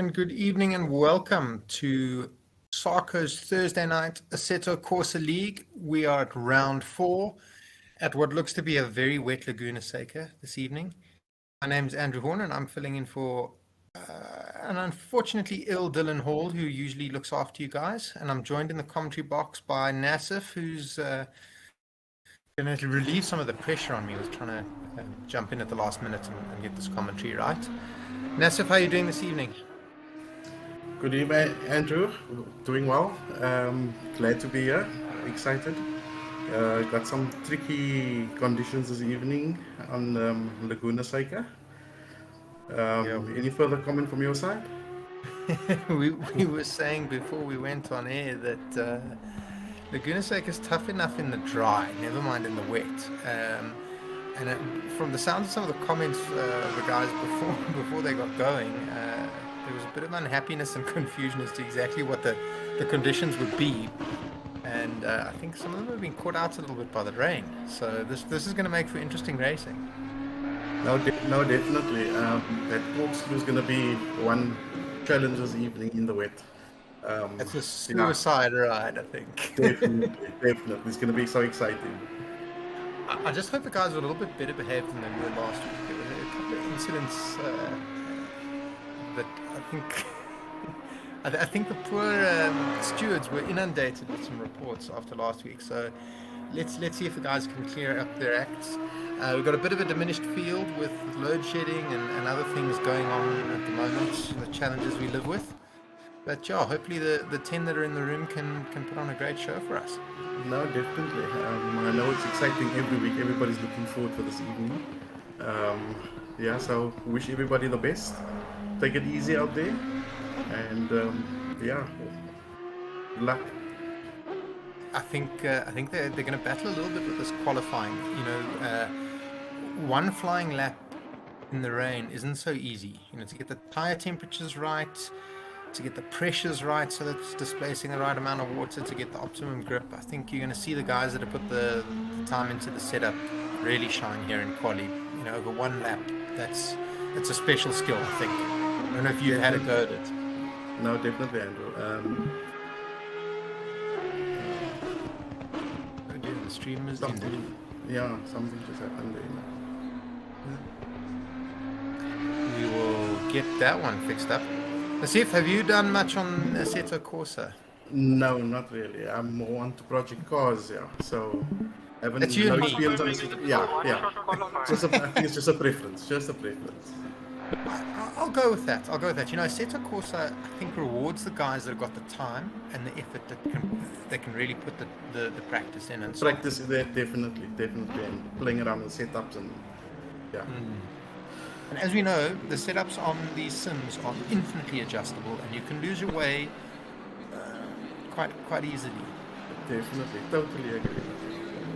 and good evening and welcome to SARCO's Thursday night Assetto Corsa League. We are at round 4 at what looks to be a very wet Leguna Seca this evening. My name's Andrew Horn and I'm filling in for an unfortunately ill Dylan Hall, who usually looks after you guys. And I'm joined in the commentary box by Nassif, who's going to relieve some of the pressure on me with trying to jump in at the last minute and get this commentary right. Nassif, how are you doing this evening? Good evening, Andrew. Doing well. Glad to be here. Excited. Got some tricky conditions this evening on Leguna Seca. Any further comment from your side? we were saying before we went on air that Leguna Seca is tough enough in the dry, never mind in the wet. And from the sound of some of the comments, the guys before they got going, there was a bit of unhappiness and confusion as to exactly what the conditions would be. And I think some of them have been caught out a little bit by the rain. So this is going to make for interesting racing. No, definitely. That corkscrew is going to be one challenge this evening in the wet. It's a suicide ride, I think. Definitely. It's going to be so exciting. I just hope the guys are a little bit better behaved than they were last week. There were a couple of incidents that I think the poor stewards were inundated with some reports after last week. So let's see if the guys can clear up their acts. We've got a bit of a diminished field with load shedding and other things going on at the moment, the challenges we live with. But yeah, hopefully the 10 that are in the room can put on a great show for us. No, definitely. I know it's exciting every week. Everybody's looking forward for this evening. So wish everybody the best. Take it easy out there. And good luck. I think they're going to battle a little bit with this qualifying. One flying lap in the rain isn't so easy. To get the tire temperatures right, to get the pressures right so that it's displacing the right amount of water, to get the optimum grip. I think you're going to see the guys that have put the time into the setup really shine here in quali. Over one lap, it's a special skill, I think. I don't know if you've had a go at it. No, definitely, Andrew. Oh dear, the stream is ended. Yeah, something just happened there. We will get that one fixed up. Nassif, have you done much on Assetto Corsa? No, not really. I'm more on to project cars, so I haven't no experience on this. Yeah. I think it's just a preference. I'll go with that. Assetto Corsa, I think, rewards the guys that have got the time and the effort that can really put the practice in. And practice there, definitely, and playing around with setups and And as we know, the setups on these sims are infinitely adjustable, and you can lose your way quite easily. Definitely, totally agree.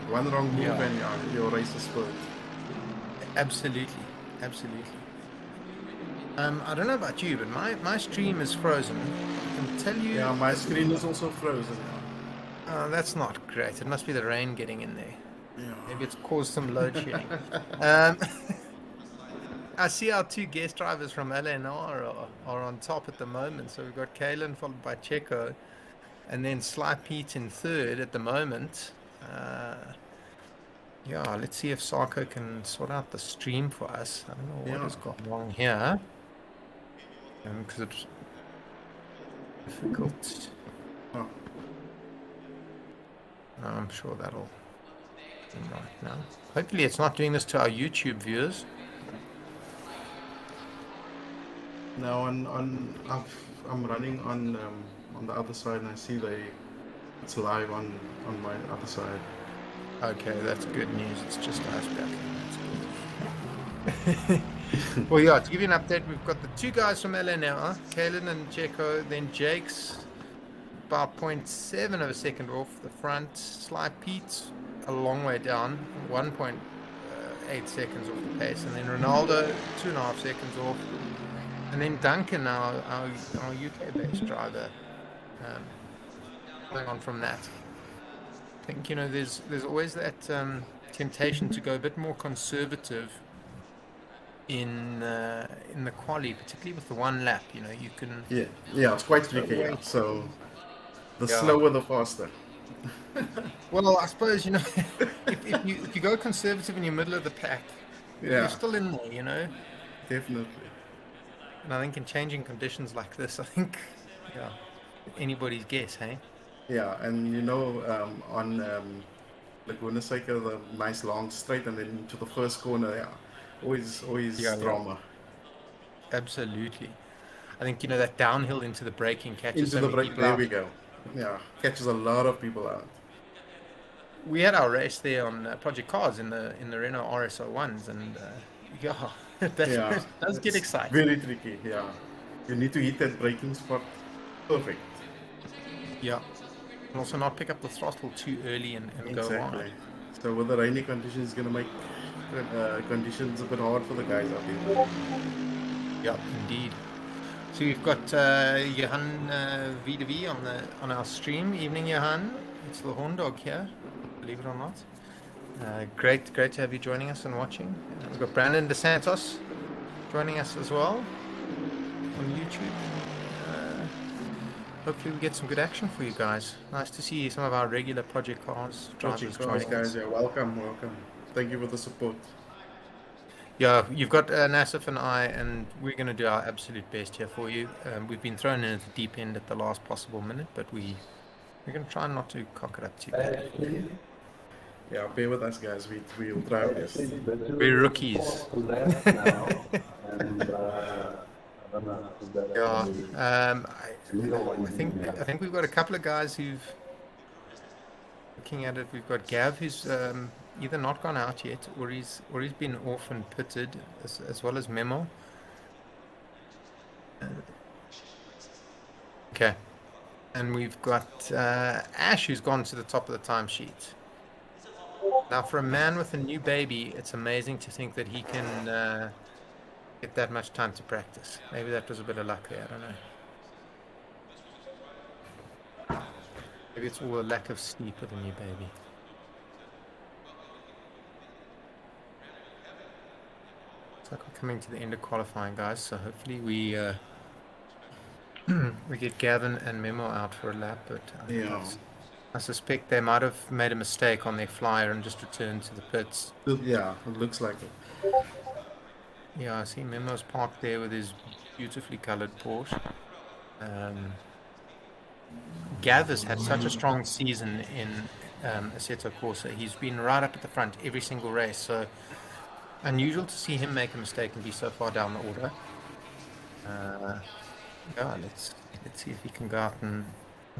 One wrong move and your race is spoiled. Absolutely. I don't know about you, but my stream is frozen. I can tell you. Yeah, my screen is also frozen. That's not great. It must be the rain getting in there. Yeah. Maybe it's caused some load shedding. I see our two guest drivers from LNR are on top at the moment. So we've got Kalen followed by Checo, and then Sly Pete in third at the moment. Let's see if SARCO can sort out the stream for us. I don't know what has gone wrong here. Because it's difficult. Oh. No, I'm sure that'll be right now. Hopefully it's not doing this to our YouTube viewers. No, I'm running on the other side, and I see it's live on my other side. Okay, that's good news. It's just us back. That's good. Well, to give you an update, we've got the two guys from LNR, Kalen and Checo, then Jake's about 0.7 of a second off the front, Sly Pete's a long way down, 1.8 seconds off the pace, and then Ronaldo 2.5 seconds off, and then Duncan, our UK-based driver, going on from that. I think there's always that temptation to go a bit more conservative in the quali, particularly with the one lap. You can Yeah, it's quite throw tricky. Yeah, away. so the Yeah. slower the faster. Well, I suppose if you go conservative in your middle of the pack, you're Yeah, still in there. definitely. And I think in changing conditions like this, I think, yeah, anybody's guess, hey? Yeah, and on Leguna Seca, the nice long straight, and then into the first corner. Yeah, always Yeah, yeah. drama. Absolutely. I think, that downhill into the braking catches Into so the many break. people There out. we go. Yeah, catches a lot of people out. We had our race there on Project Cars in the Renault RSO ones, and yeah, that Yeah, does get it's exciting. very tricky. Yeah, you need to hit that braking spot perfect. Yeah. And also not pick up the throttle too early and go Exactly. wide. So with the rainy conditions, it's gonna make conditions a bit hard for the guys out there. Yeah, indeed. So we've got Johan V2V on our stream. Evening, Johan. It's the Horn Dog here, believe it or not. Great to have you joining us and watching. We've got Brandon DeSantos joining us as well on YouTube. Hopefully we get some good action for you guys. Nice to see some of our regular Project Cars Project drivers Cars, joining guys. us. Yeah, welcome. Thank you for the support. Yeah, you've got Nassif and I, and we're going to do our absolute best here for you. We've been thrown in at the deep end at the last possible minute, but we're going to try not to cock it up too badly for you. Yeah, bear with us, guys. We'll try our best. We're rookies. Yeah, I think we've got a couple of guys who've looking at it. We've got Gav who's either not gone out yet, or he's been off and pitted, as well as Memo. Okay, and we've got Ash who's gone to the top of the timesheet. Now, for a man with a new baby, it's amazing to think that he can get that much time to practice. Maybe that was a bit of luck there. I don't know. Maybe it's all a lack of sleep with a new baby. Looks like we're coming to the end of qualifying, guys. So hopefully we we get Gavin and Memo out for a lap. But Yeah. I suspect they might have made a mistake on their flyer and just returned to the pits. Yeah, it looks like it. Yeah, I see Memo's parked there with his beautifully colored Porsche. Gav has had such a strong season in Assetto Corsa. He's been right up at the front every single race. So unusual to see him make a mistake and be so far down the order. Yeah, let's see if he can go out and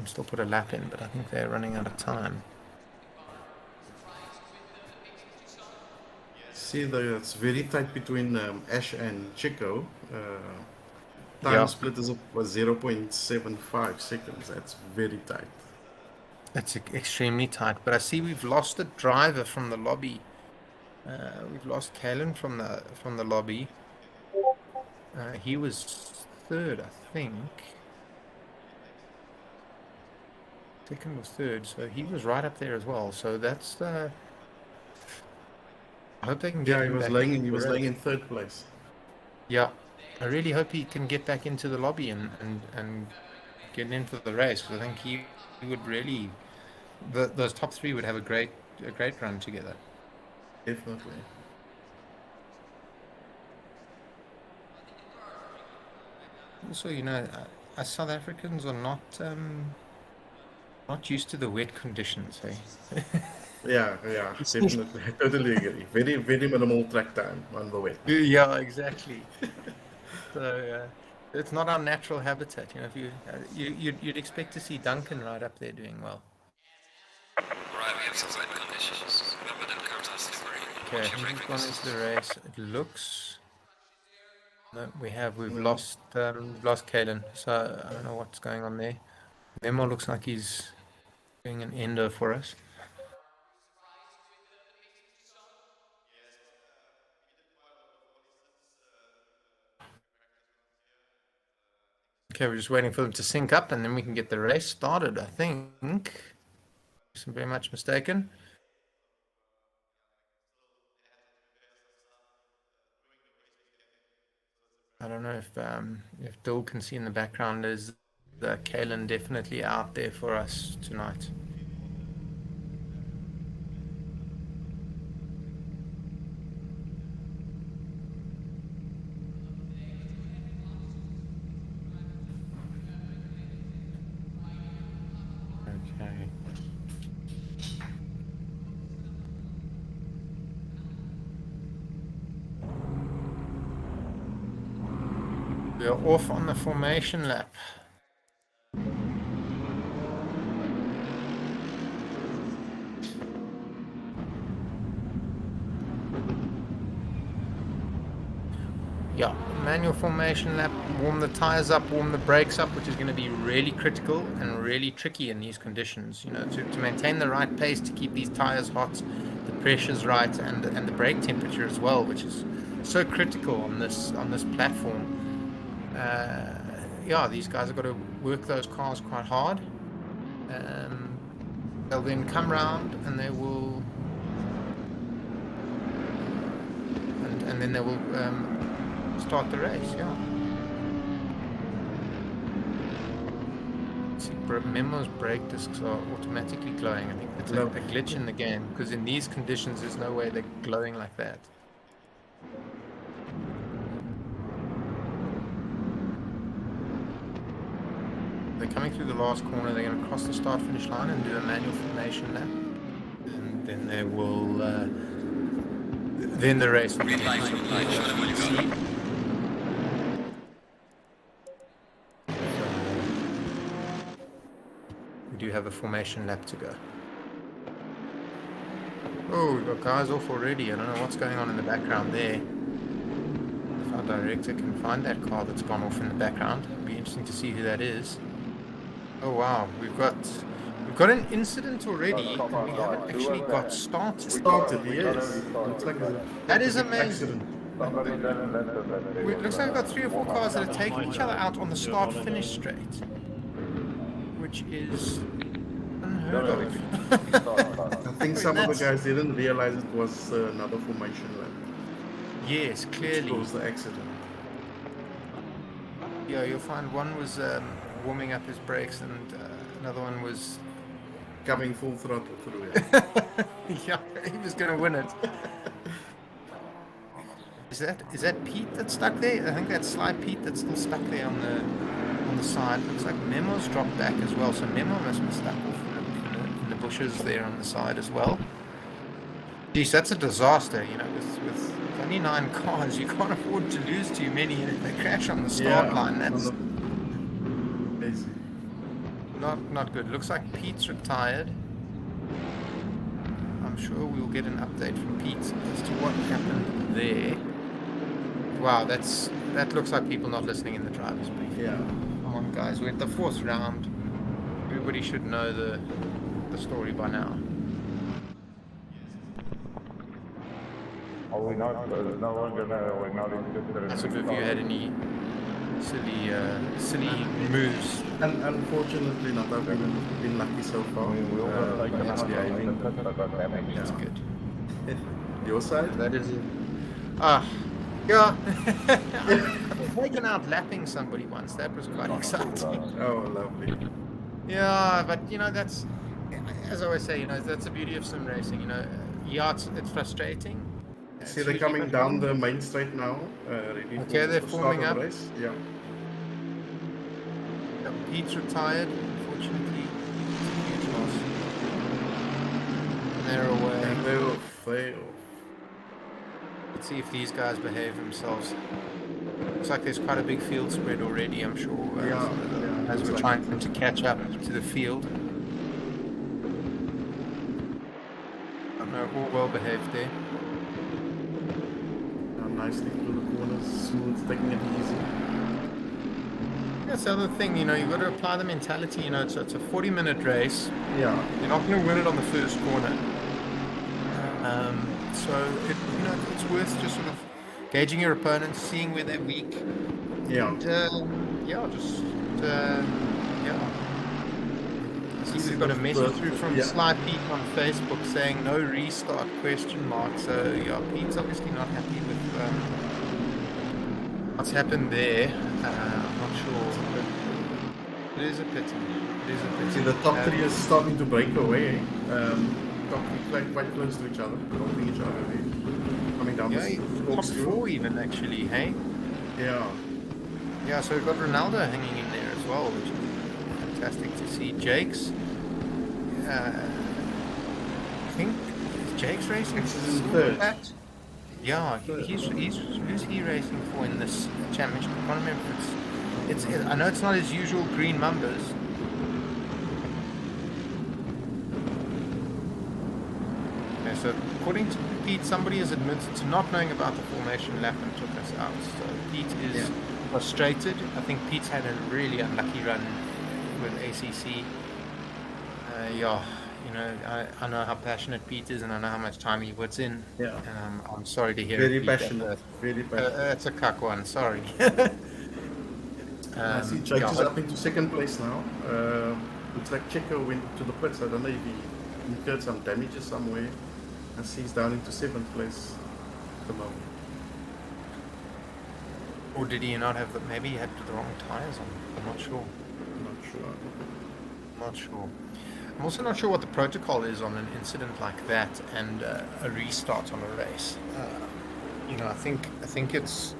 still put a lap in, but I think they're running out of time. See, it's very tight between Ash and Chico. Time Yeah, split was 0.75 seconds. That's very tight. it's extremely tight. But I see we've lost a driver from the lobby. We've lost Kalen from the lobby. He was third, I think. Second was third, so he was right up there as well. So that's I hope they can get Yeah, him back. he was laying in third place. Yeah, I really hope he can get back into the lobby and get into the race, because I think he would really those top three would have a great run together. Definitely. Also, us South Africans are not used to the wet conditions, hey? Yeah, definitely. I totally agree. Very minimal track time on the wet. Yeah, exactly. So it's not our natural habitat. If you'd expect to see Duncan right up there doing well. Right, we have some wet conditions. Remember them cars are slippery. Okay, Watch your he's brake gone releases. into the race. It looks. No, we've lost Kalen. So I don't know what's going on there. Memo looks like he's doing an endo for us. Okay, we're just waiting for them to sync up, and then we can get the race started, I think. I'm very much mistaken. I don't know if Dill can see in the background. There's Kalen definitely out there for us tonight. Okay. We are off on the formation lap. Yeah, manual formation lap, warm the tires up, warm the brakes up, which is going to be really critical and really tricky in these conditions. You know, to maintain the right pace, to keep these tires hot, the pressure's right, and the brake temperature as well, which is so critical on this platform. Yeah, these guys have got to work those cars quite hard. They'll then come round and they will, and then they will start the race. Yeah. See, Memo's brake discs are automatically glowing. I think it's a glitch in the game, because in these conditions, there's no way they're glowing like that. They're coming through the last corner. They're going to cross the start-finish line and do a manual formation lap, and then they will. Then the race will begin. We do have a formation lap to go. Oh, we've got guys off already. I don't know what's going on in the background there. If our director can find that car that's gone off in the background, it'd be interesting to see who that is. Oh wow, we've got an incident already, and we haven't actually got started. Yes. Looks like That is amazing. accident. It looks like we've got 3 or 4 cars that are taking each other out on the start-finish straight, which is unheard of. I think some of the guys didn't realize it was another formation lap. Yes, clearly. It was the accident. Yeah, you'll find one was warming up his brakes, and another one was Coming full throttle through it. yeah, he was going to win it. Is that Pete that's stuck there? I think that's Sly Pete that's still stuck there on the side. Looks like Memo's dropped back as well, so Memo must be stuck off in the bushes there on the side as well. Geez, that's a disaster, you know, with only 9 cars, you can't afford to lose too many, and if they crash on the start line, that's not good. Looks like Pete's retired. I'm sure we'll get an update from Pete as to what happened there. Wow, that looks like people not listening in the driver's brief. Yeah. Come on, guys, we're at the 4th round. Everybody should know the story by now. Are we not no longer we're not interested in That's if you had any silly moves. And unfortunately, not I've been lucky so far. That's good. Your side? That is it. Yeah. I've taken out lapping somebody once. That was quite exciting. Oh, lovely. Yeah, but you know, that's, as I always say, you know, that's the beauty of sim racing. You know, yeah, it's frustrating. See, they're coming down the main straight now. Ready Okay, they're forming up. The race. Yeah. Pete's retired, unfortunately. It's a huge loss. And they're away. And they will fail. Let's see if these guys behave themselves. Looks like there's quite a big field spread already, I'm sure, as we're trying to catch up to the field. I don't know, all well behaved there. Nicely through the corners, smooth, taking it easy. That's the other thing, you know, you've got to apply the mentality, you know, it's a 40-minute race. Yeah. You're not going to win it on the first corner. So, it's worth just sort of gauging your opponents, seeing where they're weak. Yeah. And, See, we've got a message through from Sly Pete on Facebook saying no restart ? So, yeah, Pete's obviously not happy with what's happened there. I'm not sure. It is a pity. It is a pity. See, the top three is starting to break away. Top three quite close to each other, helping each other. Coming down Yeah, this top corkscrew. 4 even actually, hey? Yeah. Yeah, so we've got Ronaldo hanging in there as well, which is fantastic to see. Jake's, I think, is Jake's racing This is in for third. that? Yeah, who's he racing for in this championship? I can't remember. I know it's not his usual green numbers. Okay, so according to Pete, somebody has admitted to not knowing about the formation lap and took us out. So Pete is frustrated. I think Pete's had a really unlucky run with ACC. Yeah, you know, I know how passionate Pete is, and I know how much time he puts in. Yeah. I'm sorry to hear Very it, Pete. passionate. Very passionate. That's a cuck one. Sorry. I see Jake is up into second place now. Looks like Checo went to the pits. I don't know if he incurred some damages somewhere. I see he's down into 7th place at the moment. Or did he not have maybe he had the wrong tyres on? I'm not sure. Not sure. I'm also not sure what the protocol is on an incident like that and a restart on a race. You know, I think it's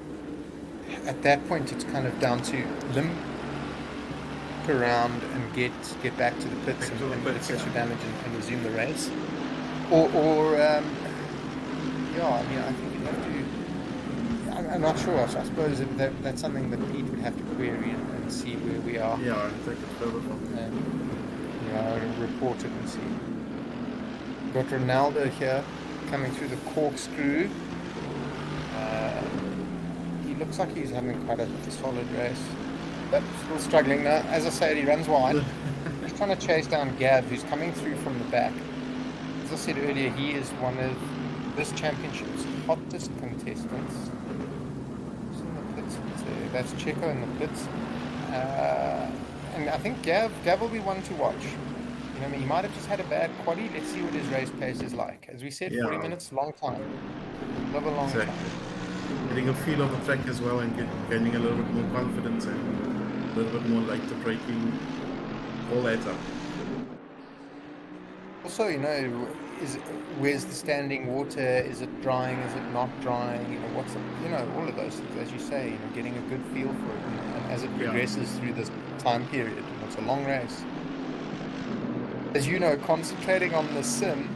at that point it's kind of down to limp around and get back to the pits and fix your damage and resume the race. Or yeah, I mean, I think you'd have to. I'm not sure. So I suppose that's something that Pete would have to query and see where we are. Yeah, I'll take it further from there. Report it and see. Got Ronaldo here coming through the corkscrew. He looks like he's having quite a solid race, but still struggling now. As I said, he runs wide. He's trying to chase down Gav, who's coming through from the back. As I said earlier, he is one of this championship's hottest contestants. Who's in the pits? That's Checo in the pits. And I think Gav will be one to watch. You know, I mean, he might have just had a bad quaddy. Let's see what his race pace is like. As we said, 40 minutes, long time. Love a long time. Getting a feel of the track as well and gaining a little bit more confidence and a little bit more lighter braking. All adds up. Also, you know, where's the standing water? Is it drying? Is it not drying? You know, all of those things, as you say, you know, getting a good feel for it. And as it progresses through this time period, and it's a long race. As you know, concentrating on the sim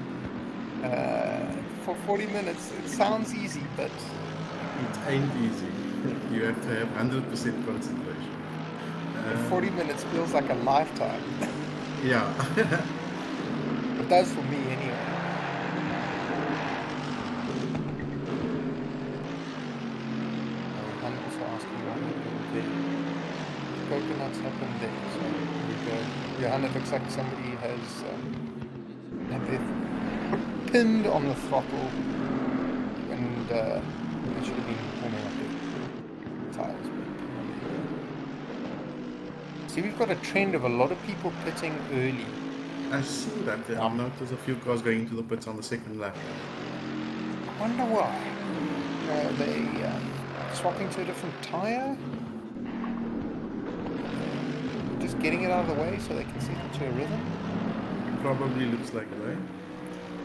for 40 minutes, it sounds easy, but it ain't easy. You have to have 100% concentration. 40 minutes feels like a lifetime. Yeah. It does for me anyway. I'm also asking what happened there. Coconuts happened there, so here we go. Johanna, looks like somebody has had their foot pinned on the throttle and they should have been warming up their tires. See, we've got a trend of a lot of people pitting early. I've seen that. I've noticed a few cars going into the pits on the second lap. I wonder why. Are they swapping to a different tyre? Just getting it out of the way so they can set it to a rhythm? Probably looks like it, right?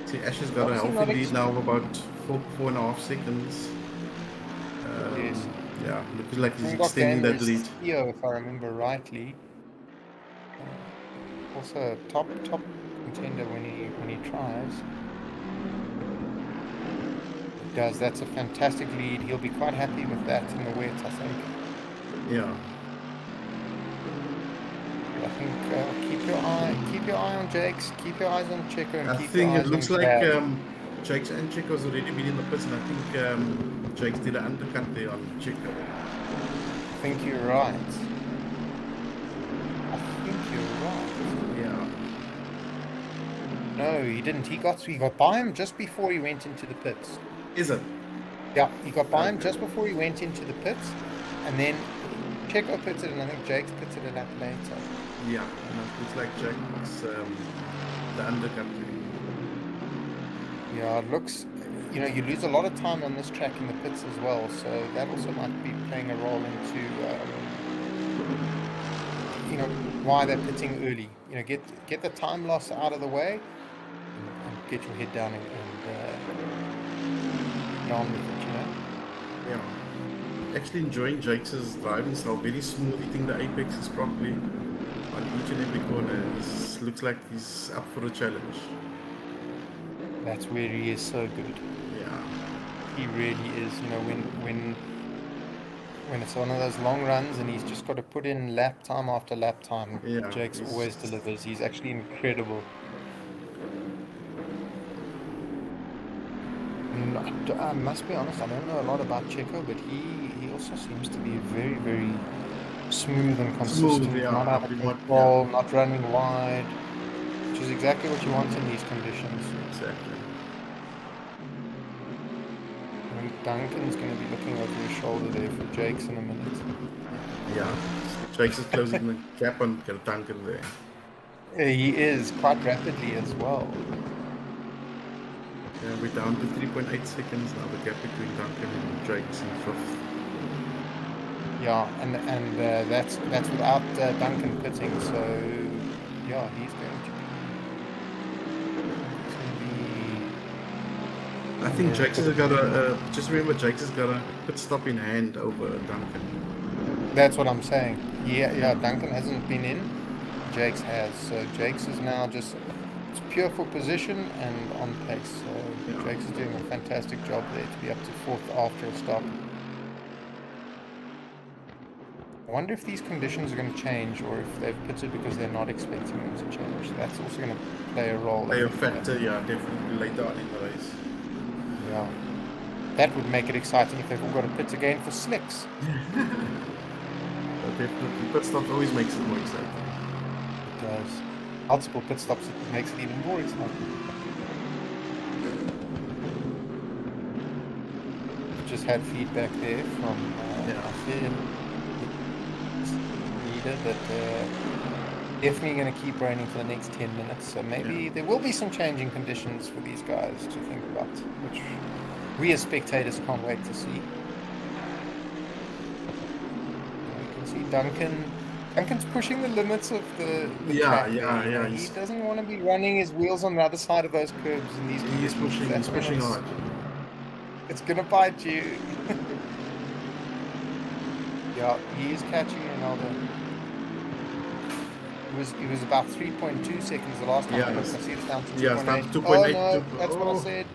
See, Ash has got a healthy lead now of about 4.5 seconds. Yes. Yeah, looks like he's extending that lead. Theo, if I remember rightly. Also a top contender when he tries. He does. That's a fantastic lead. He'll be quite happy with that in the wet, I think. Yeah. I think keep your eye on Jake's, keep your eyes on Checo, and I keep think your eyes it looks on like Gav. Jake's and Checo's already been in the pits, and I think Jake's did an undercut there on Checo. I think you're right. Yeah. No, he didn't. He got by him just before he went into the pits. Is it? Yeah, he got by him just before he went into the pits, and then Checo pitted, and I think Jake's pitted it up later. Yeah, and it looks like Jake's the undercut. Yeah, it looks you lose a lot of time on this track in the pits as well, so that also might be playing a role into why they're pitting early. Get the time loss out of the way and get your head down and get on with it. Yeah. Actually enjoying Jake's driving style, very smooth, hitting the apexes properly on each and every corner. He looks like he's up for a challenge. That's where he is so good. Yeah. He really is. When it's one of those long runs and he's just got to put in lap time after lap time, Yeah, Jake's always delivers. He's actually incredible. And I must be honest, I don't know a lot about Checo, but he also seems to be very, very smooth and consistent. Smooth, yeah, not out of control, not running wide, which is exactly what you want in these conditions. Exactly. I think Duncan's going to be looking over his shoulder there for Jake's in a minute. Yeah. Jake's is closing the gap on Duncan there. He is quite rapidly as well. Yeah, we're down to 3.8 seconds now, the gap between Duncan and Jake's in 5th. Yeah, and that's without Duncan pitting, so yeah, he's going to be. I think Jake's has got just remember Jake's has got a pit stop in hand over Duncan. That's what I'm saying. Yeah, Duncan hasn't been in, Jake's has, so Jake's is now just. It's pure for position and on pace. So Jake's is doing a fantastic job there to be up to 4th after a stop. I wonder if these conditions are going to change or if they've pitted because they're not expecting them to change. That's also going to play a role. Play a factor, yeah, definitely later on in the race. Yeah. That would make it exciting if they've all got to pit again for slicks. Definitely. Pit stop always makes it more exciting. It does. Multiple pit stops, it makes it even more exciting. Just had feedback there from our leader that definitely going to keep raining for the next 10 minutes. So maybe there will be some changing conditions for these guys to think about, which we as spectators can't wait to see. You can see Duncan's pushing the limits of the track. Yeah. He doesn't want to be running his wheels on the other side of those curbs in these conditions. He's pushing hard. It's gonna bite you. Yeah, he is catching Ronaldo. It was about 3.2 seconds the last time. I see it's down to 2.8. Yeah, it's down to 2.8. Oh no, that's what I said.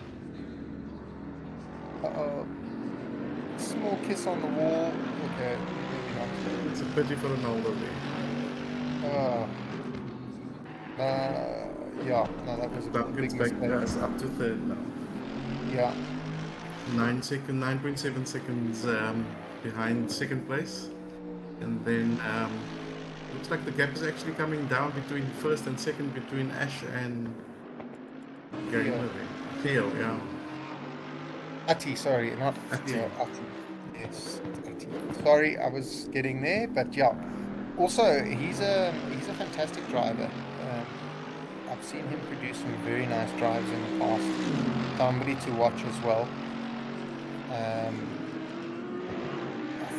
Small kiss on the wall. Okay, maybe not. It's a pity for Ronaldo there. Yeah, no, that was a big mistake. That's up to 3rd now. Yeah. 9.7 seconds behind 2nd place. And then looks like the gap is actually coming down between 1st and 2nd between Ash and Theo, yeah. Ati, sorry, not Ati. Yeah, Ati. Yes, Ati. Sorry, I was getting there, but yeah. Also, he's a fantastic driver. I've seen him produce some very nice drives in the past. Somebody to watch as well. I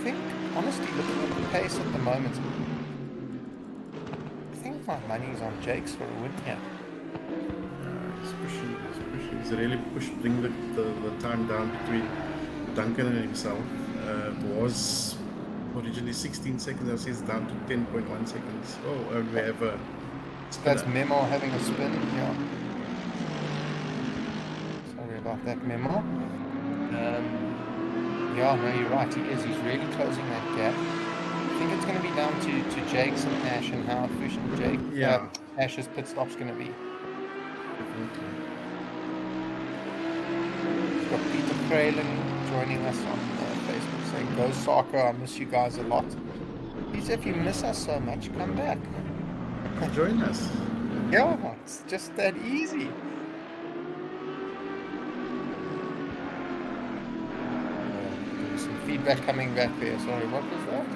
think, honestly, looking at the pace at the moment, I think my money's on Jake's for a win here. He's pushing. He's really bring the time down between Duncan and himself. It was originally 16 seconds, now it's down to 10.1 seconds. Oh, and we have a spinner. That's Memo having a spin, yeah. Sorry about that, Memo. Yeah, no, you're right, he is. He's really closing that gap. I think it's going to be down to Jake's and Ash and how efficient Ash's pit stop's going to be. Definitely. We've got Peter Kralin joining us on Facebook saying, "Go SARCO, I miss you guys a lot." Please, if you miss us so much, come back. Join us. Yeah, it's just that easy. There's some feedback coming back there. Sorry, what was that?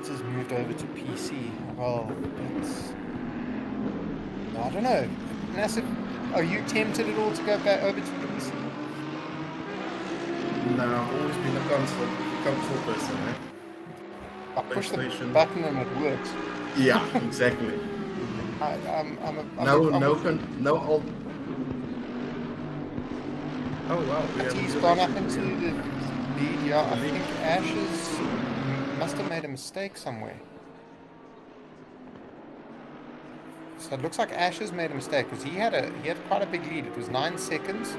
Bits has moved over to PC. Well, it's... I don't know. Massive. Are you tempted at all to go back over to PC? No, I've always been a console person, eh? I push the PlayStation. button and it works. Yeah, exactly. No old. Oh wow, we have He's a gone up direction into here. the lead. Yeah, I think Ashes must have made a mistake somewhere. So it looks like Ashes made a mistake because he had quite a big lead. It was 9 seconds,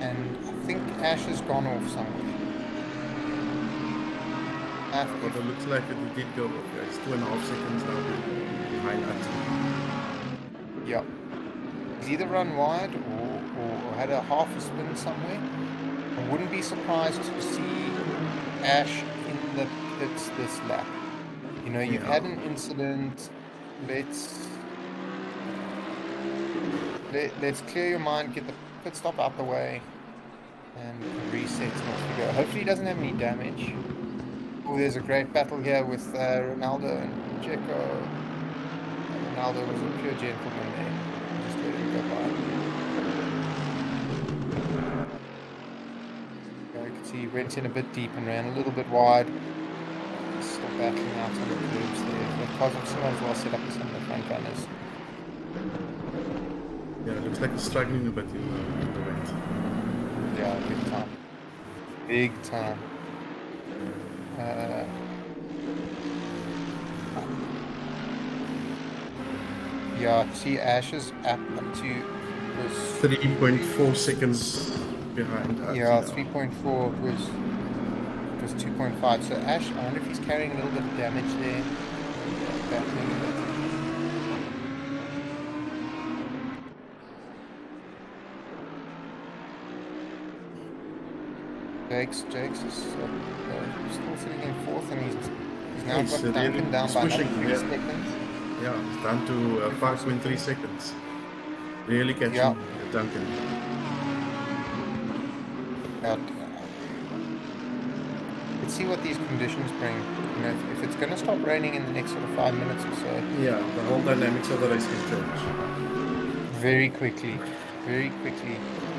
and I think Ashes gone off somewhere. But it looks like it did go off. Yeah, it's 2.5 seconds now behind that. Yeah. He's either run wide or had a half a spin somewhere. I wouldn't be surprised to see Ash in the pits this lap. You know, you've had an incident. Let's clear your mind, get the pit stop out the way, and reset and off we go. Hopefully he doesn't have any damage. Oh, there's a great battle here with Ronaldo and Checo. Ronaldo was a pure gentleman there. Just let him go by. Yeah, you can see he went in a bit deep and ran a little bit wide. Still battling out on the curves there. But Cosmos might as well set up with some of the front runners. Yeah, it looks like he's struggling a bit in the wet. Yeah, big time. Big time. Yeah, see Ash's up to was 3.4 seconds behind. yeah, 3.4 was 2.5. So Ash, I wonder if he's carrying a little bit of damage there. Battling a bit. Jakes is still sitting in fourth, and he's now got Duncan down by another 3 seconds. Yeah, it's down to 5.3 seconds. Really catching Duncan. Let's see what these conditions bring. You know, if it's going to stop raining in the next sort of 5 minutes or so. Yeah, the whole dynamics of the race can change. Very quickly. Very quickly.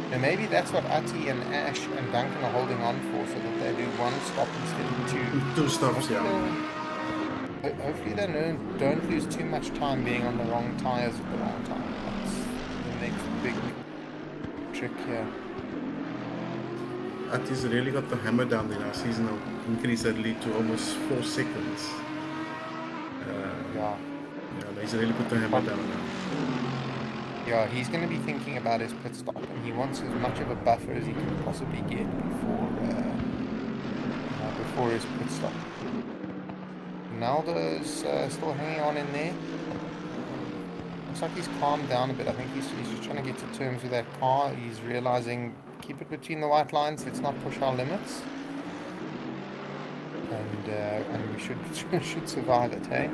Now maybe that's what Ati and Ash and Duncan are holding on for, so that they do one stop instead of two. 2 stops, yeah. Hopefully they don't lose too much time being on the wrong tyres at the wrong time. That's the next big trick here. Ati's really got the hammer down there now. He's now increased that lead to almost 4 seconds. Yeah, he's really put the hammer down now. Yeah, he's going to be thinking about his pit stop, and he wants as much of a buffer as he can possibly get before his pit stop. Ronaldo's still hanging on in there. Looks like he's calmed down a bit. I think he's just trying to get to terms with that car. He's realizing, keep it between the white lines. Let's not push our limits, and we should survive it, hey?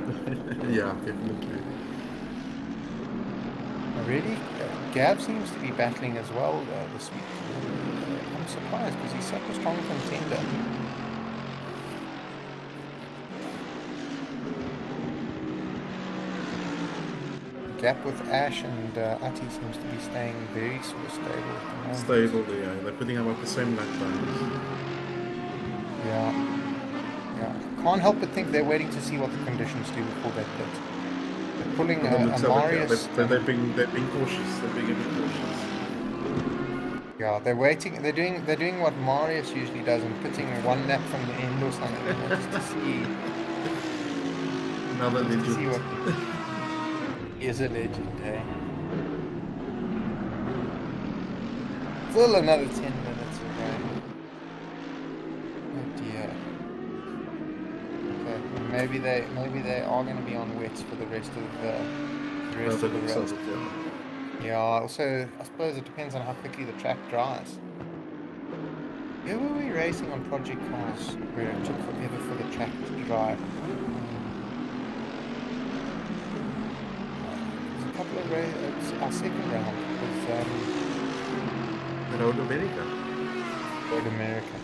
Yeah, definitely. Really, Gab seems to be battling as well this week. I'm surprised because he's such a strong contender. Gap with Ash and Ati seems to be staying very sort of stable at the moment. Stable, yeah. They're putting up the same lap times. Yeah. Can't help but think they're waiting to see what the conditions do before they pit. They're pulling a Marius. They're being cautious. They're being a bit cautious. Yeah, they're waiting. They're doing what Marius usually does and pitting one lap from the end or something, just to see. Another legend. To see what he is a legend, eh? Still another 10 minutes away. Oh dear. Okay, maybe they are going to be on wets for the rest of the race. Yeah, also, I suppose it depends on how quickly the track dries. Where were we racing on project cars where it took forever for the track to dry? There's a couple of races. Our second round was Road America. Road America.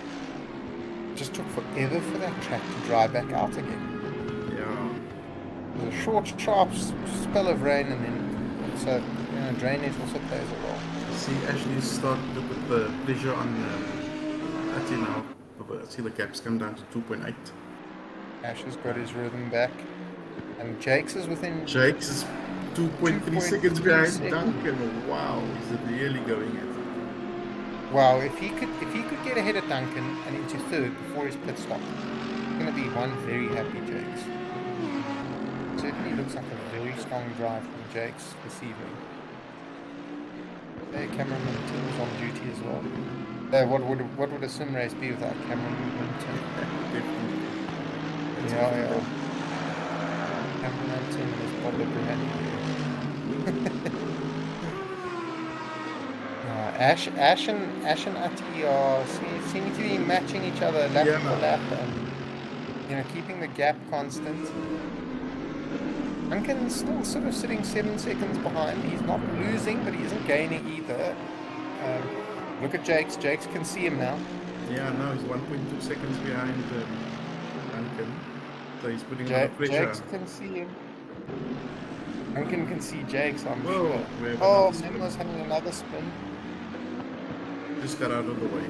It just took forever for that track to dry back out again. a short, sharp spell of rain, and then so drainage also plays a role. See, Ashley started to put the pressure on Ati now. See the gaps come down to 2.8. Ash has got his rhythm back, and Jake's is within. Jake's is 2.3 2.3 seconds behind seconds. Duncan. Wow, is it really going at it? Wow, if he could get ahead of Duncan and into third before his pit stop, it's going to be one very happy Jakes. Certainly looks like a very strong drive from Jakes this evening. Their cameraman Tim is on duty as well. What would a sim race be without cameraman Tim? Yeah. Cameraman Tim is Bob Brady. Ash and Ati are seeming to be matching each other lap for lap, and keeping the gap constant. Duncan's still sort of sitting 7 seconds behind. He's not losing, but he isn't gaining either. Look at Jakes. Jakes can see him now. Yeah, no, he's 1.2 seconds behind Duncan. So he's putting on pressure. Jakes can see him. Duncan can see Jakes, I'm Whoa, sure. Oh, Nemo's having another spin. Just got out of the way.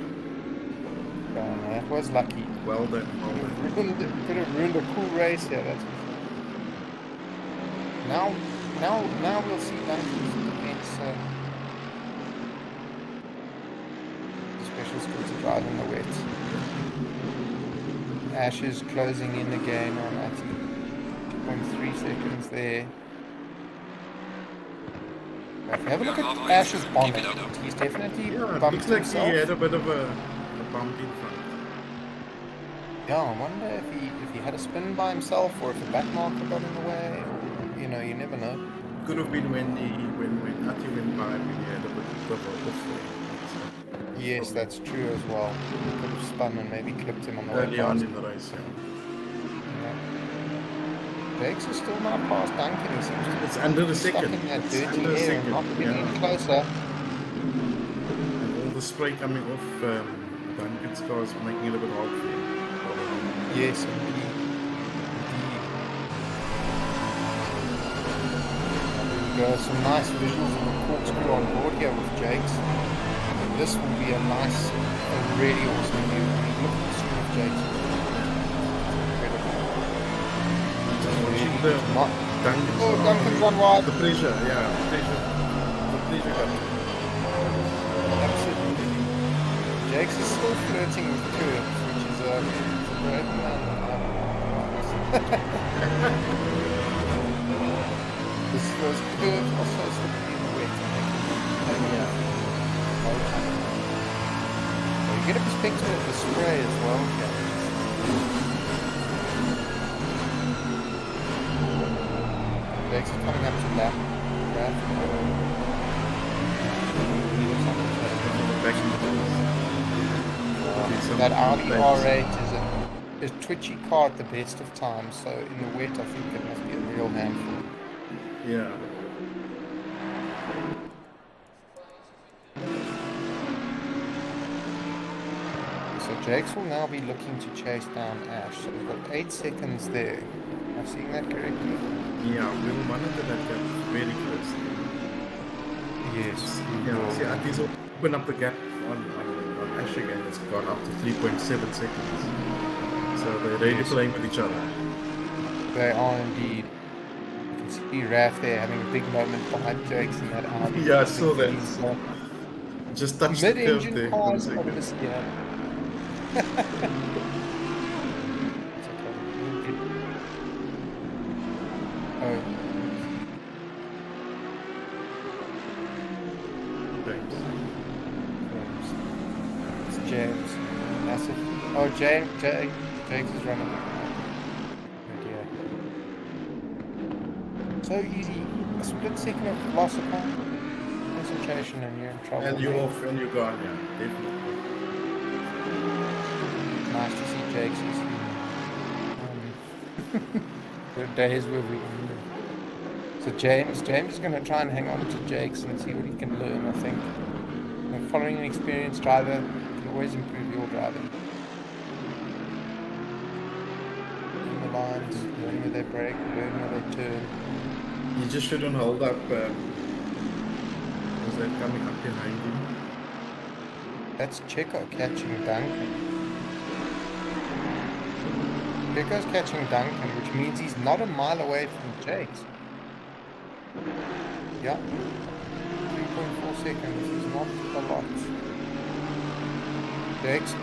Oh, that was lucky. Well done. Could have ruined a cool race here, that's for sure. Now we'll see Duncan's defense. Special skill to drive in the wet. Ash is closing in again on Ati. 2.3 seconds there. If you have a look at Ash's bonnet, he's definitely bumped looks like himself. he had a bit of a bump in front. Yeah, I wonder if he had a spin by himself, or if the back marker got in the way, or, you never know. Could have been when Ati went by, when he had a bit of a off. Yes, that's true as well. He could have spun and maybe clipped him on the way Early on past. in the race, yeah. Jakes is still not past Duncan. He seems to It's under a stuck second. in that It's dirty under a air and second, not getting yeah. any closer. And all the spray coming off Duncan's car is making it a bit hard for him. Yes, indeed. There we go. Some nice visuals of the corkscrew on board here with Jakes. This will be a really awesome view. I mean, look at the screen of Jakes. Watching the Duncan's one wide. The pressure, yeah, the pressure. Absolutely. Jakes is still flirting with curves, which is a great man. Those curves are so slippery in the wet. You get a perspective of the spray as well. Jakes is coming up to lap. That Audi R8 is a twitchy car at the best of times, so in the wet I think it must be a real handful. Yeah. So Jakes will now be looking to chase down Ash. So we've got 8 seconds there. Am I seeing that correctly? Yeah, we'll monitor that gap very closely. Yes. Yeah, see, at least open up the gap on Ash again. It's gone up to 3.7 seconds. So they're really playing with each other. They are indeed. You can see Raph there having a big moment behind Jakes in that Audi. Yeah, I saw that. Just touched the curve Mid-engine there. cars are missing out. Oh. It's James. Massive. Oh, Jakes is running. Oh dear. So easy. A split second of loss of concentration and you're in trouble. And you're off and you're gone, yeah, definitely. Nice to see Jakes. The days where we ended. So James is going to try and hang on to Jakes and see what he can learn, I think. And following an experienced driver can always improve your driving. In the lines, learn where they brake, learn where they turn. You just shouldn't hold up. Was that coming up behind you? That's Checo catching Duncan. Checo's catching Duncan, which means he's not a mile away from Jake's. Yeah. 3.4 seconds is not a lot.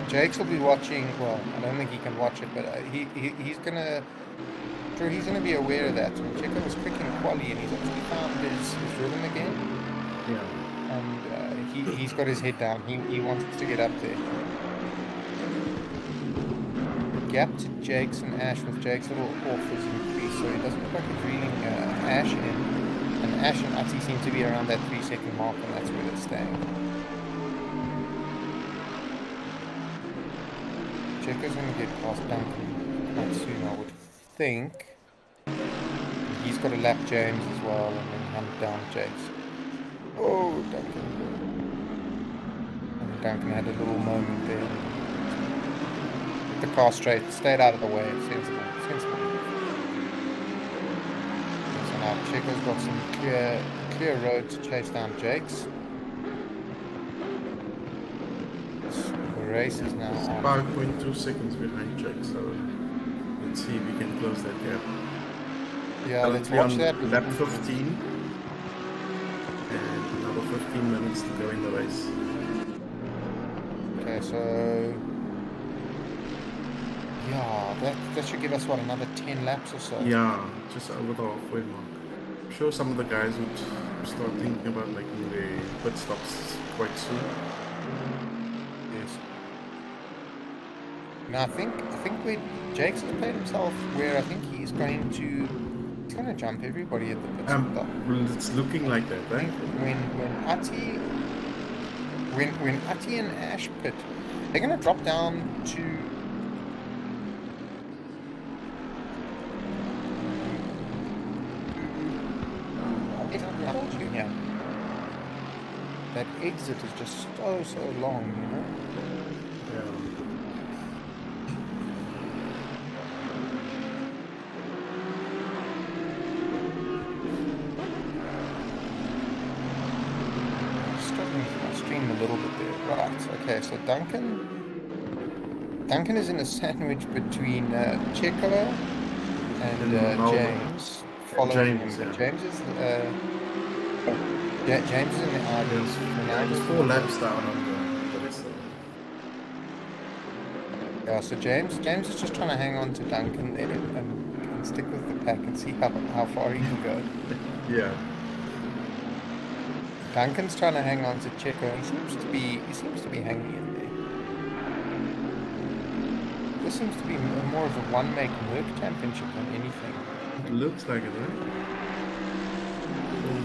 Jake's will be watching. Well, I don't think he can watch it, but he's gonna. Sure, he's gonna be aware of that. So Checo was quick in quali, and he's actually found his rhythm again. Yeah. And he's got his head down. He wants to get up there. The gap to Jake's and Ash with Jake's little off is increased, so it doesn't look like it's reeling Ash in. And Ash and Ati seem to be around that 3-second mark, and that's where they're staying. Checo's going to get past Duncan quite soon, I would think. He's got to lap James as well, and then hunt down Jake's. Oh, Duncan. And Duncan had a little moment there. Get the car straight, stayed out of the way. Sensible. So now Checo's got some clear road to chase down Jake's. The race is now on. 5.2 seconds behind Jake, so let's see if we can close that gap. Yeah, let's Currently watch on that. lap 15. And another 15 minutes to go in the race. Okay, so yeah, that should give us what, another 10 laps or so. Yeah, just over the halfway mark. I'm sure some of the guys would start thinking about making their pit stops quite soon. Yes. Now I think where Jake's has played himself, where I think he's going to jump everybody at the pit stop. Well, it's looking like that, I right? think when Ati and Ash pit, they're going to drop down to. Yeah. That exit is just so long, you know. Yeah. Struggling with my stream a little bit there. Right. Okay. So Duncan is in a sandwich between Checo and James. Following James, him. yeah. James is James is in the Argos for now. There's 4 laps down on the rest of it. Yeah, so James is just trying to hang on to Duncan there and stick with the pack and see how far he can go. Yeah. Duncan's trying to hang on to Checo. He seems to be hanging in there. This seems to be more of a one-make Merc championship than anything. It looks like it, right?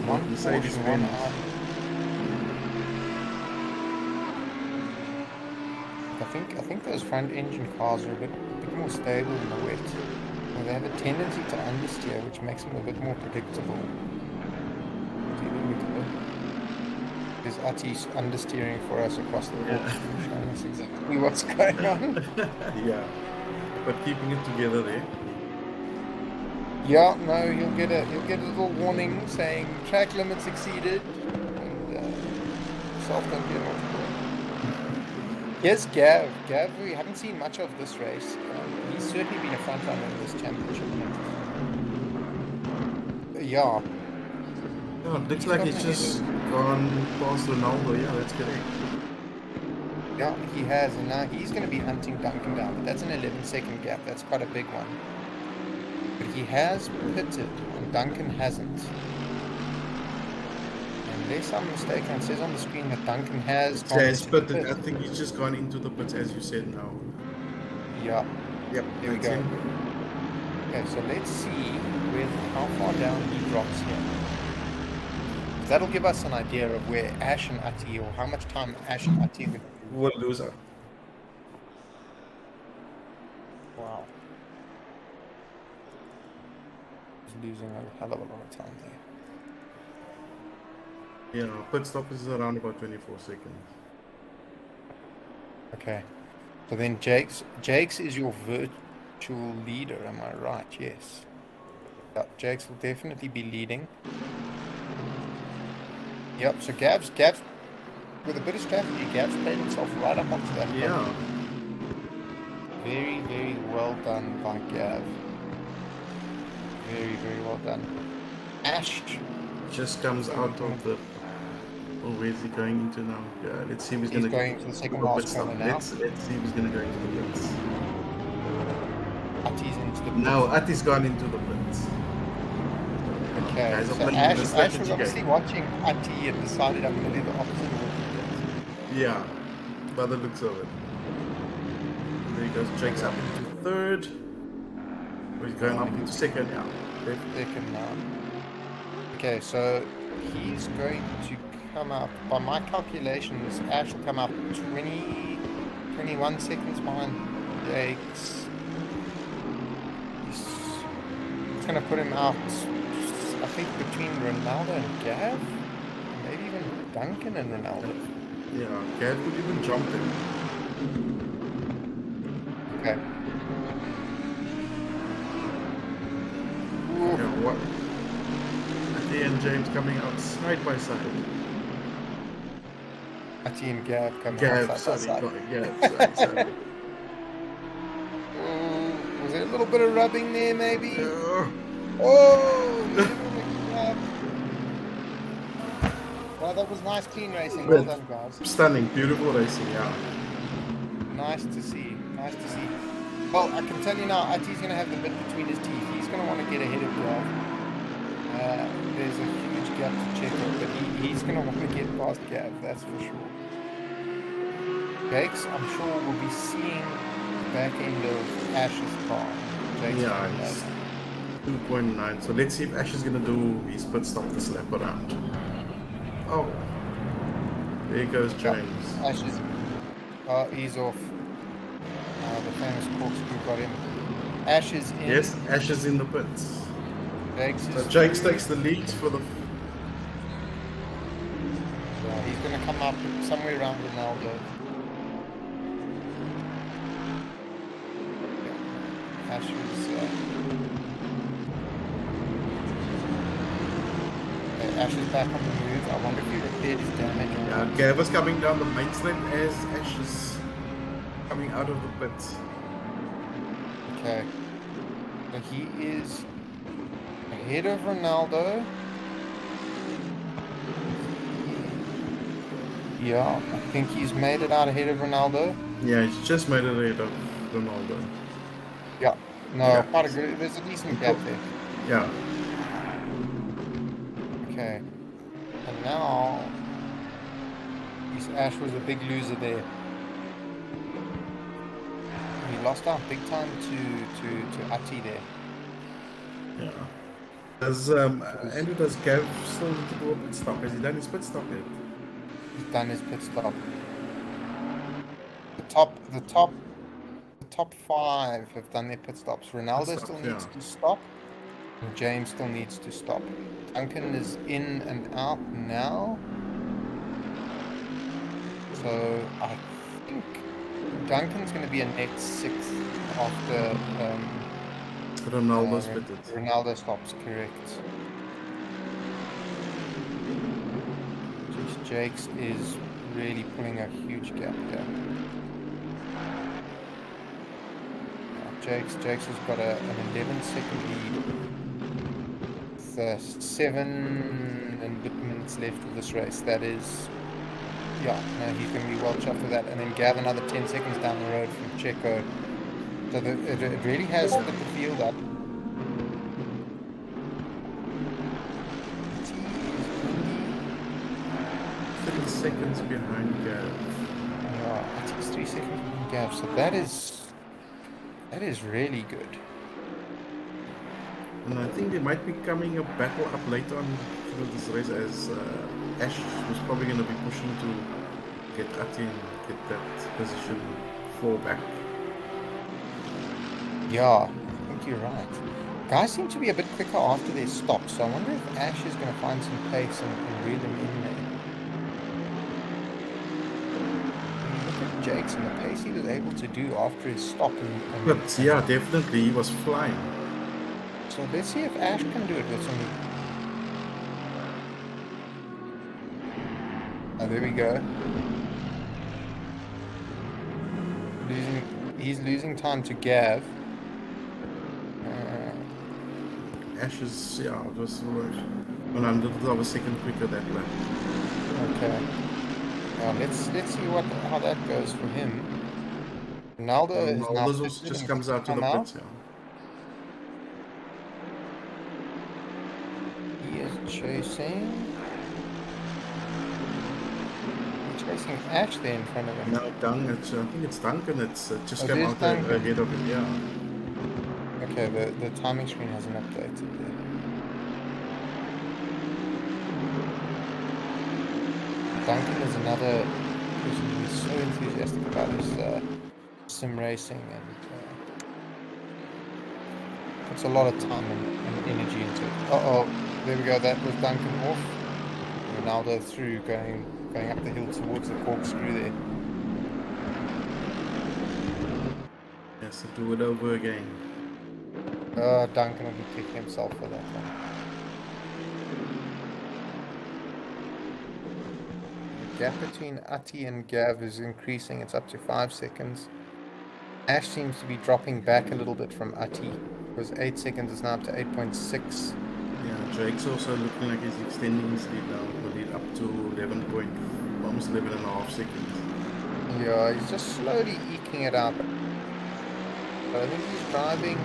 One Mercedes Porsche, one wins. Audi. I think those front engine cars are a bit more stable in the wet. Well, they have a tendency to understeer, which makes them a bit more predictable. See, there we go. There's Ati's understeering for us across the board, showing us exactly what's going on. Yeah. But keeping it together there. Yeah, no, you'll get a little warning saying track limits exceeded, and self don't get off. Here's Gav. Gav, we haven't seen much of this race. He's certainly been a front runner in this championship. Yeah. Oh, it looks like he's just gone past Ronaldo. Yeah, that's correct. Yeah, he has, and now he's going to be hunting Duncan down. But that's an 11-second gap. That's quite a big one. But he has pitted, and Duncan hasn't. Unless I'm mistaken, it says on the screen that Duncan has gone Yes, into but the pit. I think he's just gone into the pits as you said now. Yeah. Yep, There we that's go. him. Okay, so let's see how far down he drops here. That'll give us an idea of where Ash and Ati, or how much time Ash and Ati would. Will loser. Wow. He's losing a hell of a lot of time there. Yeah, pit stop is around about 24 seconds. Okay. So then Jake's is your actual leader, am I right? Yes. Jakes will definitely be leading. Yep, so Gav's with a bit of strategy, Gav's played himself right up onto that. Yeah. podium. Very, very well done by Gav. Very, very well done. Ash Just comes out of the. Oh, where's he going into now? Let's see if he's He's going to going to the second pit last stop. corner now. Let's see if he's going to go into the pits. Ati's into the No, Ati's gone into the pits. Okay, Guys are so playing Ash the was strategy obviously game. watching Ati and decided I'm going to do the opposite of what he did. Yeah, by the looks of it. There he goes. Jake's up into third. Or he's going up into second now. Second now. Okay, so he's going to come up, by my calculations, Ash will come up 21 seconds behind Jakes. It's going to put him out, I think, between Ronaldo and Gav. Maybe even Duncan and Ronaldo. Yeah, Gav could even jump him. Okay. Yeah, what? Ati and James coming out side by side. Ati and Gav coming Gav, out side by sorry, side. Gav, sorry. Was there a little bit of rubbing there, maybe? Oh, Well, that was nice, clean racing. Well done, guys. stunning, beautiful racing, yeah. Nice to see. Nice to see. Well, I can tell you now, Ati's going to have the bit between his teeth. He's going to want to get ahead of Gav. There's a huge gap to check out, but he's going to want to get past Gav, that's for sure. Jakes, I'm sure we'll be seeing the back end of Ash's car. Jakes Yeah, it's 2.9. So let's see if Ash is going to do his pit stop this lap around. Oh, there goes James. Ash is, he's off. The famous corkscrew got him. Ash is in. Yes, Ash is in the pits. Jakes So is Jakes through. takes the lead for the. He's going to come up somewhere around Ronaldo. Ash is. Ash is back on the move. I wonder if he repaired his damage. Or Yeah, Gav is coming down the main straight as Ash is coming out of the pits. Okay. So he is ahead of Ronaldo. Yeah, I think he's made it out ahead of Ronaldo. Yeah, he's just made it ahead of Ronaldo. Yeah. No, Yeah. quite a good. There's a decent gap there. Yeah. Okay. And now Ash was a big loser there. He lost out big time to Ati there. Yeah. Does Andrew, does Gav still need to do a pit stop? Has he done his pit stop yet? He's done his pit stop. The top 5 have done their pit stops. Ronaldo Pit stops, still needs yeah. to stop. And James still needs to stop. Duncan is in and out now. So I think Duncan's going to be a net 6th after Ronaldo's pitted. Ronaldo stops, correct. Jeez, Jakes is really pulling a huge gap there. Jakes has got an 11-second lead. With 7 and bit minutes left of this race. That is, yeah, no, he's going to be well chuffed with that. And then Gav another 10 seconds down the road from Checo. So it really has split the field up. 3 seconds behind Gav. Yeah, I think it's 3 seconds behind Gav. So that is really good. And I think there might be coming a battle up later on through this race as Ash was probably going to be pushing to get Ati and get that position 4 back. Yeah, I think you're right. Guys seem to be a bit quicker after their stops, so I wonder if Ash is going to find some pace and reel them in there. Look at Jakes and the pace he was able to do after his stop. But yeah, definitely he was flying. So let's see if Ash can do it with some. Oh, there we go. He's losing time to Gav. Ash is, yeah, it was 100th of a second quicker that lap. Okay. Now let's see how that goes for him. Ronaldo is now Ronaldo just comes out to the pits, yeah. He is chasing. He's chasing Ash there in front of him. No, I think it's Duncan. It's just come there's out Duncan. ahead of him, yeah. Okay, the timing screen hasn't updated there. Duncan is another person who's so enthusiastic about his sim racing and puts a lot of time and energy into it. Uh-oh, there we go, that was Duncan off. Ronaldo through, going up the hill towards the corkscrew there. Yes, to do it over again. Duncan will be kicking himself for that one. The gap between Ati and Gav is increasing. It's up to 5 seconds. Ash seems to be dropping back a little bit from Ati. It was 8 seconds, it's now up to 8.6. Yeah, Drake's also looking like he's extending his lead now. The lead up to almost 11.5 seconds. Yeah, he's just slowly eking it out. But I think he's driving, I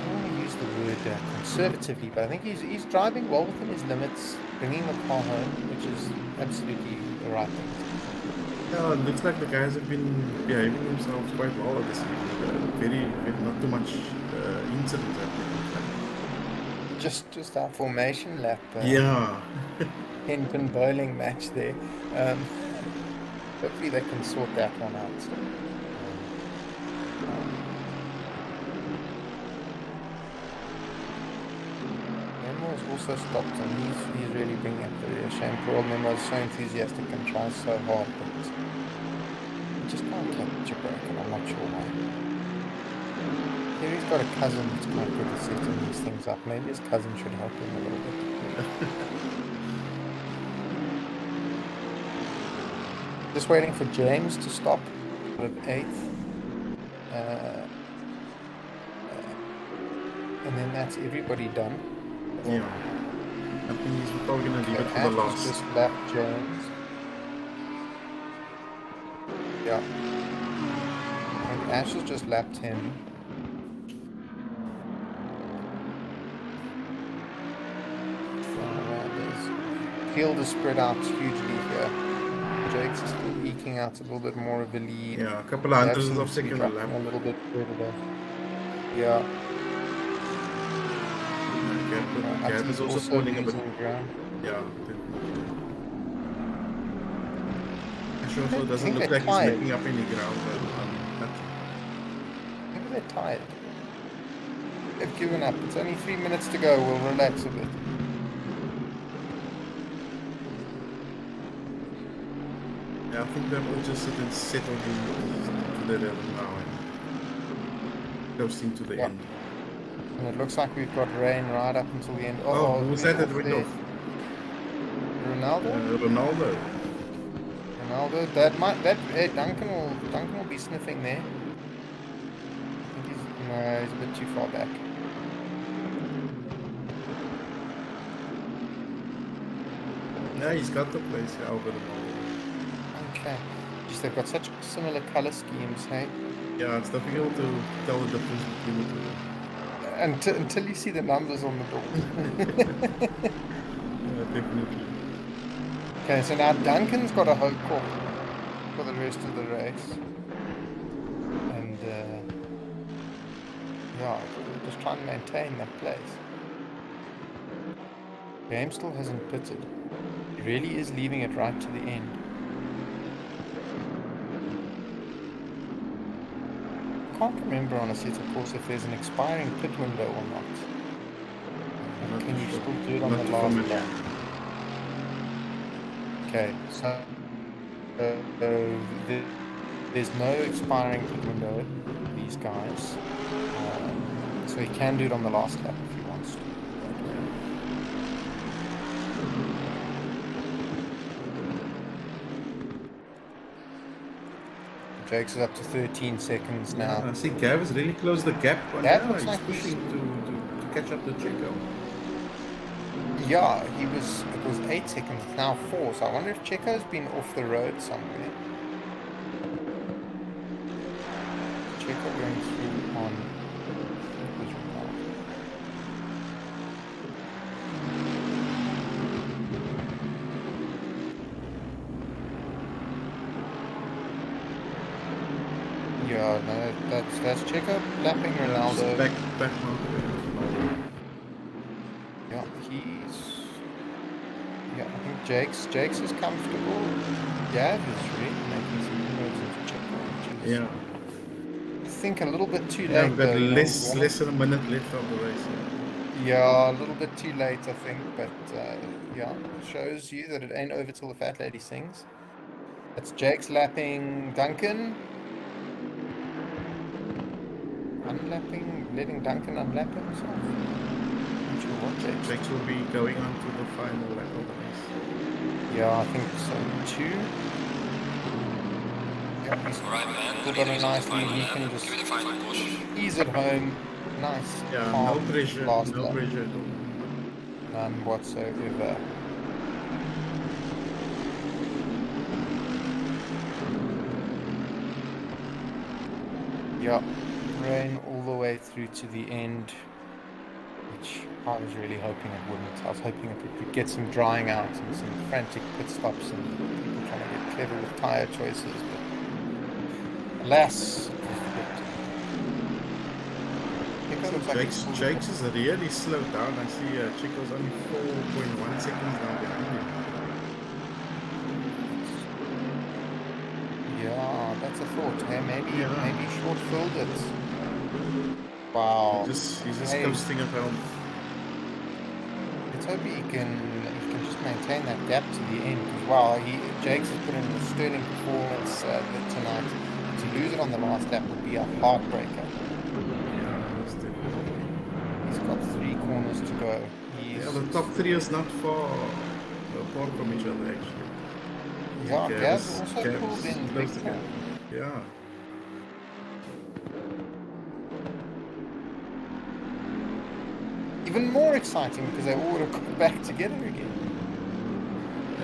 don't want to use the word conservatively, but I think he's driving well within his limits, bringing the car home, which is absolutely the right thing. Yeah, it looks like the guys have been behaving themselves quite well this evening. Very, not too much incidents happening. Just our formation lap. Yeah. Pin bowling match there. Hopefully they can sort that one out. Memo's also stopped and he's really bringing up the rear. Shame poor old Memo is so enthusiastic and tries so hard, but he just can't catch a break, and I'm not sure why. Here he's got a cousin that's quite good at setting these things up. Maybe his cousin should help him a little bit. Just waiting for James to stop at 8th. And then that's everybody done. Yeah. I think he's probably going to leave it for the last. Just lapped James. Yeah. And Ash has just lapped him. Field is spread out hugely here. Jake's is still eking out a little bit more of a lead. Yeah, a couple of hundreds of seconds lap. A little bit further. Yeah. Gap is also falling a bit. Ground. Yeah, definitely. Ash also doesn't look like he's making up any ground. Maybe they're tired. They've given up. It's only 3 minutes to go. We'll relax a bit. Yeah, I think they've all just settled into the level now and coasting to the end. And it looks like we've got rain right up until the end. Oh, who's that at the window? Ronaldo? Ronaldo. Duncan will be sniffing there. I think he's a bit too far back. No, he's got the place over the ball. Okay. Just they've got such similar color schemes, hey? Yeah, it's difficult to tell the difference between the two. Until you see the numbers on the door. Yeah, definitely. Okay, so now Duncan's got a home court for the rest of the race. And, yeah, just trying to maintain that place. James still hasn't pitted. He really is leaving it right to the end. I can't remember on a set of course if there's an expiring pit window or not. And can you still do it on the last lap? Okay, so there there's no expiring pit window for these guys. So he can do it on the last lap if he wants to. Jake's is up to 13 seconds now. I see Gav has really closed the gap. Gav Now looks he's like pushing to catch up to Checo. Yeah, it was 8 seconds, it's now 4, so I wonder if Checo's been off the road somewhere. Checo going through on... Yeah, no, that's Checo lapping Ronaldo. Back now. Yeah, I think Jake's is comfortable. Gav is really making some inroads into Checo. Yeah. I think a little bit too late. Yeah, we've got though, less than a minute left of the race. Yeah, a little bit too late, I think, but yeah, shows you that it ain't over till the fat lady sings. That's Jake's lapping Duncan. Unlapping, letting Duncan unlap himself. Not sure what Jake's will be going on to the final lap of the race. Yeah, I think so too. Yeah, he's Alright, man. still got a nice lead. He can just Give it a final push. ease it home. Nice. Yeah, calm no pressure, last no lap. pressure at all. None whatsoever. Yeah, rain all the way through to the end, which I was really hoping it wouldn't. I was hoping it could get some drying out and some frantic pit stops and people trying to get clever with tyre choices, but alas, Jake's is really slowed down. I see Chico's only 4.1 seconds now behind him. Yeah, that's a thought. Hey, maybe short filled it. Wow. He's just coasting at home. Let's hope he can just maintain that gap to the end. Because wow, Jake's has put in a sterling performance tonight. To lose it on the last lap would be a heartbreaker. He's got 3 corners to go. Yeah, the top 3 is not far apart from each other actually. Yeah, Gav's also pulled in big time. Yeah. Even more exciting because they all would have got back together again.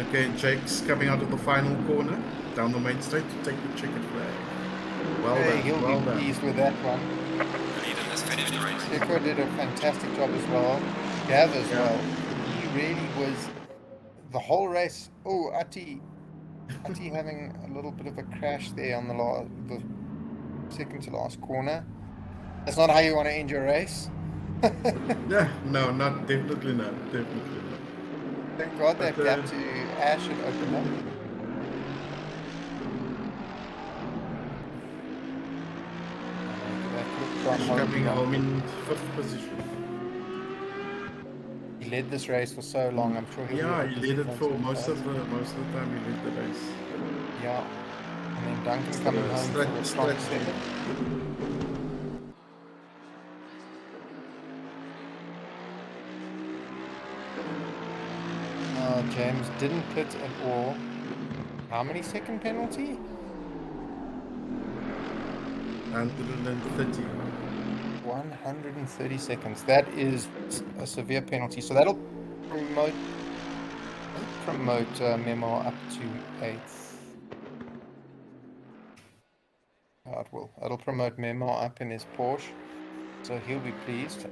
Okay, Jake's coming out of the final corner down the main straight to take the checkered flag. Well done. He'll Well be done. pleased with that one. Leader has finished the race. Seca did a fantastic job as well. Gav as well. He really was the whole race. Oh, Ati having a little bit of a crash there on the second to last corner. That's not how you want to end your race. Yeah, no, definitely not. Thank God that But, gap to Ash had opened up. He's coming home in 5th position. He led this race for so long. I'm sure he led it for most of the time. He led the race. Yeah, and then Duncan coming home for a strong second. James didn't pit at all. How many second penalty? 130. 130 seconds. That is a severe penalty. So that'll promote Memo up to 8th. Oh, it will. It'll promote Memo up in his Porsche. So he'll be pleased.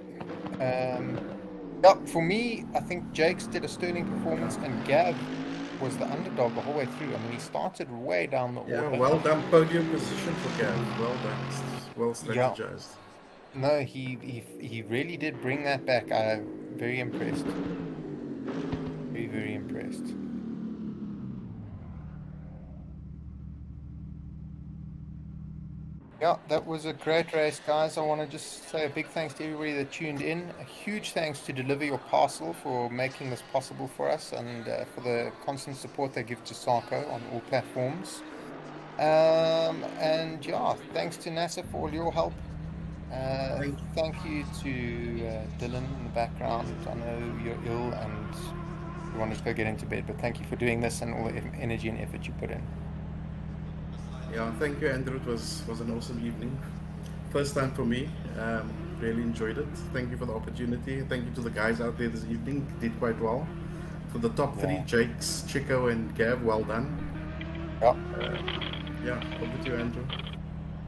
Yeah, for me, I think Jake's did a sterling performance and Gav was the underdog the whole way through. I mean, he started way down the order. Yeah, well done podium position for Gav. Well done. Well strategized. Yeah. No, he really did bring that back. I'm very impressed. Very, very impressed. Yeah, that was a great race, guys. I want to just say a big thanks to everybody that tuned in. A huge thanks to Deliver Your Parcel for making this possible for us and for the constant support they give to SARCO on all platforms. And yeah, thanks to NASA for all your help. Thank you to Dylan in the background. I know you're ill and you want to go get into bed, but thank you for doing this and all the energy and effort you put in. Yeah, thank you, Andrew. It was an awesome evening. First time for me. Really enjoyed it. Thank you for the opportunity. Thank you to the guys out there this evening. Did quite well. For the top three, Jakes, Chico, and Gav, well done. Yeah. Yeah, over to you, Andrew.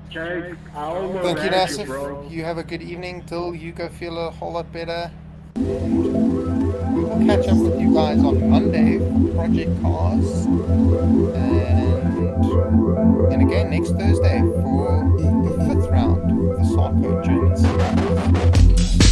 Jake, I almost Thank you, had Nassif. bro. You have a good evening. Till you go feel a whole lot better. We will catch up with you guys on Monday for Project Cars. And again next Thursday for the 5th round of the SARCO German Series.